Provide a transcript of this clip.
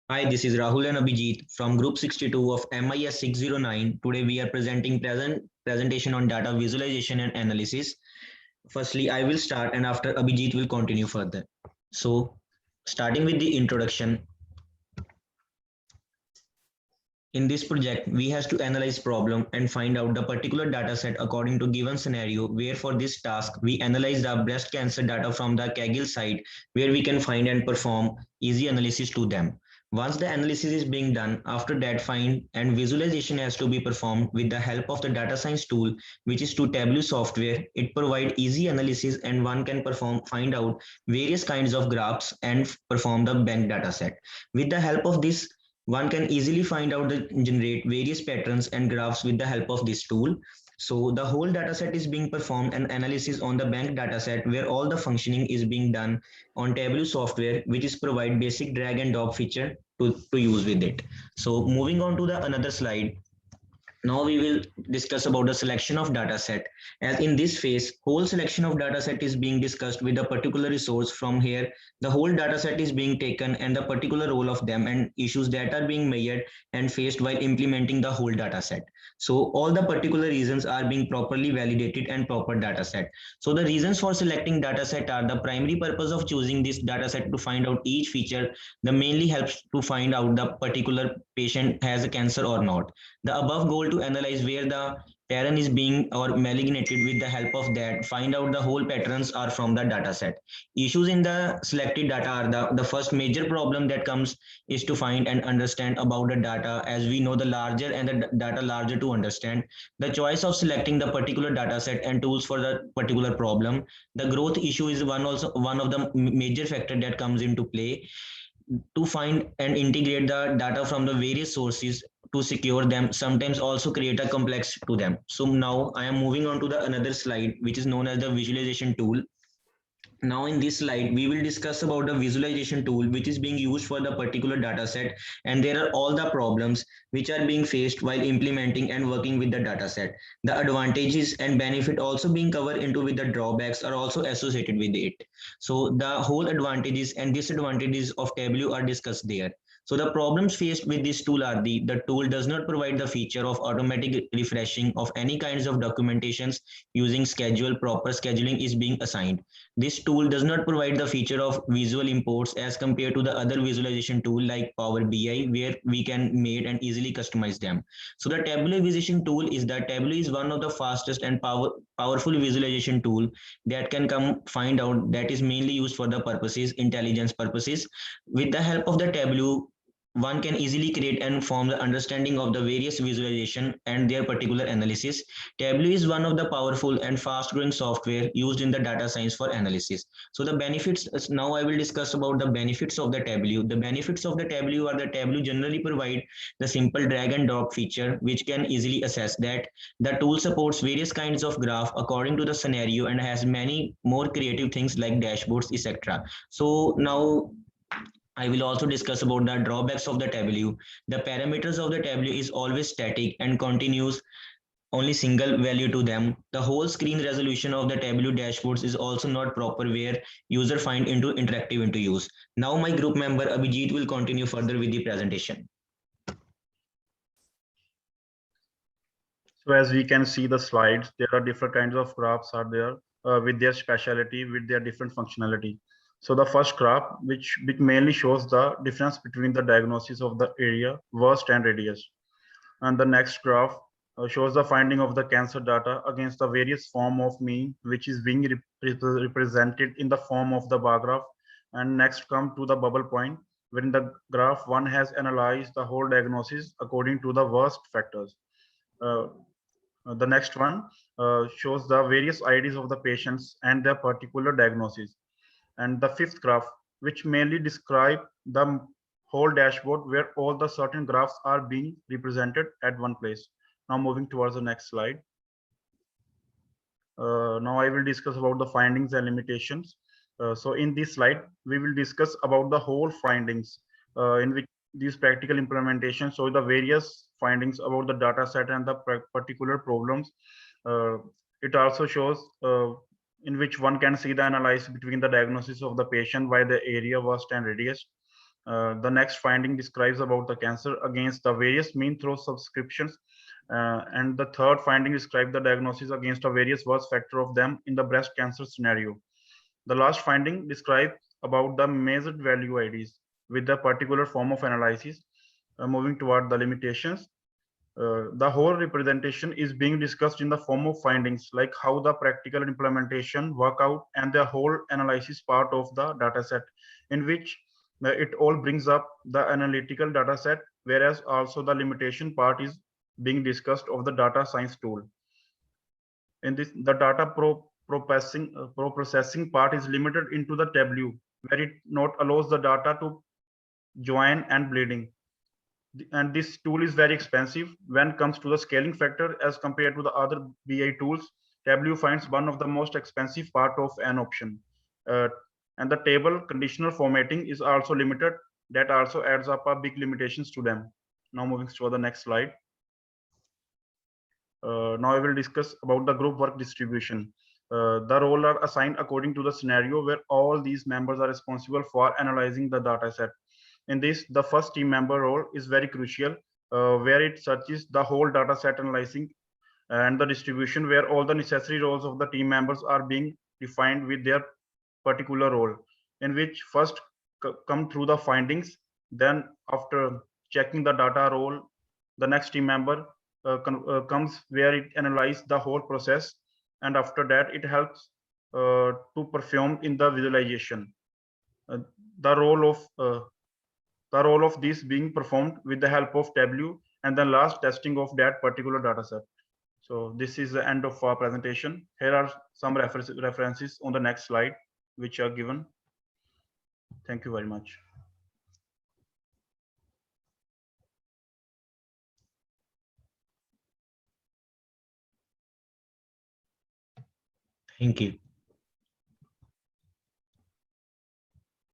Hi, this is Rahul and Abhijit from Group 62 of MIS 609. Today we are presenting presentation on data visualization and analysis. Firstly, I will start and after Abhijit will continue further. So, starting with the introduction, in this project, we have to analyze problem and find out the particular data set according to given scenario, where for this task, we analyze the breast cancer data from the Kaggle site, where we can find and perform easy analysis to them. Once the analysis is being done, after that find and visualization has to be performed with the help of the data science tool, which is to Tableau software. It provides easy analysis and one can find out various kinds of graphs and perform the bank data set. With the help of this, one can easily find out the generate various patterns and graphs with the help of this tool. So the whole dataset is being performed and analysis on the bank dataset where all the functioning is being done on Tableau software, which is provide basic drag and drop feature to use with it. So moving on to the another slide. Now we will discuss about the selection of data set. As in this phase, whole selection of data set is being discussed with a particular resource. From here, the whole data set is being taken and the particular role of them and issues that are being measured and faced while implementing the whole data set. So all the particular reasons are being properly validated and proper data set. So the reasons for selecting data set are the primary purpose of choosing this data set to find out each feature. The mainly helps to find out the particular patient has a cancer or not. The above goal to analyze where the pattern is being or malignated. With the help of that, find out the whole patterns are from the data set. Issues in the selected data are the first major problem that comes is to find and understand about the data. As we know, the larger and the data larger to understand. The choice of selecting the particular data set and tools for the particular problem. The growth issue is one of the major factor that comes into play to find and integrate the data from the various sources to secure them sometimes also create a complex to them. So now I am moving on to the another slide, which is known as the visualization tool. Now in this slide, we will discuss about the visualization tool which is being used for the particular data set, and there are all the problems which are being faced while implementing and working with the data set. The advantages and benefit also being covered into with the drawbacks are also associated with it. So the whole advantages and disadvantages of Tableau are discussed there. So the problems faced with this tool are the tool does not provide the feature of automatic refreshing of any kinds of documentations using schedule. Proper scheduling is being assigned. This tool does not provide the feature of visual imports as compared to the other visualization tool like Power BI, where we can make and easily customize them. So the Tableau visualization tool is that Tableau is one of the fastest and powerful visualization tool that can come find out that is mainly used for the purposes, intelligence purposes. With the help of the Tableau, one can easily create and form the understanding of the various visualization and their particular analysis. Tableau is one of the powerful and fast growing software used in the data science for analysis. So the benefits, now I will discuss about the benefits of the Tableau. The benefits of the Tableau are the Tableau generally provide the simple drag and drop feature which can easily assess that. The tool supports various kinds of graph according to the scenario and has many more creative things like dashboards, etc. So now I will also discuss about the drawbacks of the Tableau. The parameters of the Tableau is always static and continues only single value to them. The whole screen resolution of the Tableau dashboards is also not proper where user find into interactive into use. Now my group member Abhijit will continue further with the presentation. So as we can see the slides, there are different kinds of graphs are there with their speciality, with their different functionality. So the first graph, which mainly shows the difference between the diagnosis of the area, worst and radius. And the next graph shows the finding of the cancer data against the various form of mean, which is being represented in the form of the bar graph. And next come to the bubble point, wherein the graph one has analyzed the whole diagnosis according to the worst factors. Uh, the next one shows the various IDs of the patients and their particular diagnosis. And the fifth graph, which mainly describe the whole dashboard where all the certain graphs are being represented at one place. Now moving towards the next slide. Now I will discuss about the findings and limitations. So in this slide, we will discuss about the whole findings in which these practical implementations show the various findings about the data set and the particular problems. Uh, it also shows in which one can see the analysis between the diagnosis of the patient by the area, worst and radius. The next finding describes about the cancer against the various mean through subscriptions. And the third finding describes the diagnosis against a various worst factor of them in the breast cancer scenario. The last finding describes about the measured value IDs with the particular form of analysis. Moving toward the limitations, the whole representation is being discussed in the form of findings, like how the practical implementation work out and the whole analysis part of the dataset, in which it all brings up the analytical dataset, whereas also the limitation part is being discussed of the data science tool. In this, the data processing part is limited into the Tableau, where it not allows the data to join and bleeding. And this tool is very expensive when it comes to the scaling factor as compared to the other BI tools. Tableau finds one of the most expensive part of an option. And the table conditional formatting is also limited. That also adds up a big limitations to them. Now moving to the next slide. Now I will discuss about the group work distribution. The roles are assigned according to the scenario where all these members are responsible for analyzing the data set. In this, the first team member role is very crucial, where it searches the whole data set analyzing and the distribution, where all the necessary roles of the team members are being defined with their particular role, in which first come through the findings. Then after checking the data role, the next team member comes where it analyzes the whole process, and after that it helps to perform in the visualization. Uh, the role of this being performed with the help of Tableau, and then last testing of that particular data set. So this is the end of our presentation. Here are some references on the next slide, which are given. Thank you very much. Thank you.